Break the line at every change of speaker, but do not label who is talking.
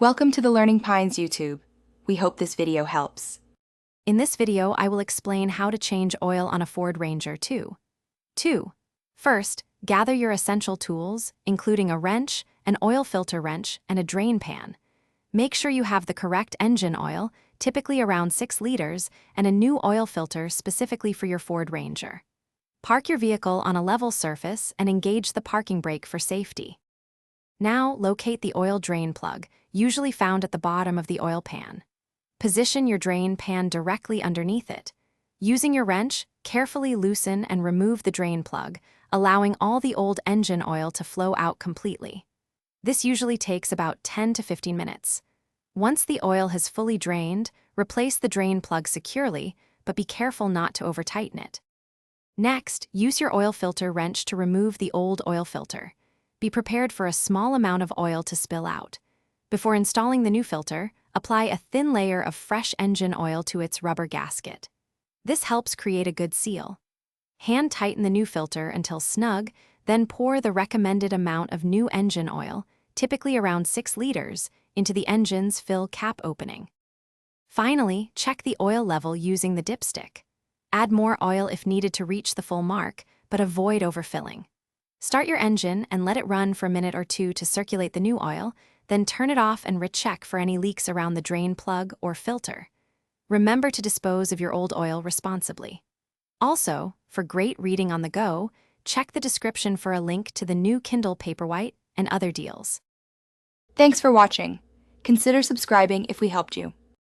Welcome to the Learning Pines YouTube. We hope this video helps.
In this video, I will explain how to change oil on a Ford Ranger 2. First, gather your essential tools, including a wrench, an oil filter wrench, and a drain pan. Make sure you have the correct engine oil, typically around 6 liters, and a new oil filter specifically for your Ford Ranger. Park your vehicle on a level surface and engage the parking brake for safety. Now, locate the oil drain plug, usually found at the bottom of the oil pan. Position your drain pan directly underneath it. Using your wrench, carefully loosen and remove the drain plug, allowing all the old engine oil to flow out completely. This usually takes about 10 to 15 minutes. Once the oil has fully drained, replace the drain plug securely, but be careful not to over-tighten it. Next, use your oil filter wrench to remove the old oil filter. Be prepared for a small amount of oil to spill out. Before installing the new filter, apply a thin layer of fresh engine oil to its rubber gasket. This helps create a good seal. Hand tighten the new filter until snug, then pour the recommended amount of new engine oil, typically around 6 liters, into the engine's fill cap opening. Finally, check the oil level using the dipstick. Add more oil if needed to reach the full mark, but avoid overfilling. Start your engine and let it run for a minute or two to circulate the new oil, then turn it off and recheck for any leaks around the drain plug or filter. Remember to dispose of your old oil responsibly. Also, for great reading on the go, check the description for a link to the new Kindle Paperwhite and other deals.
Thanks for watching. Consider subscribing if we helped you.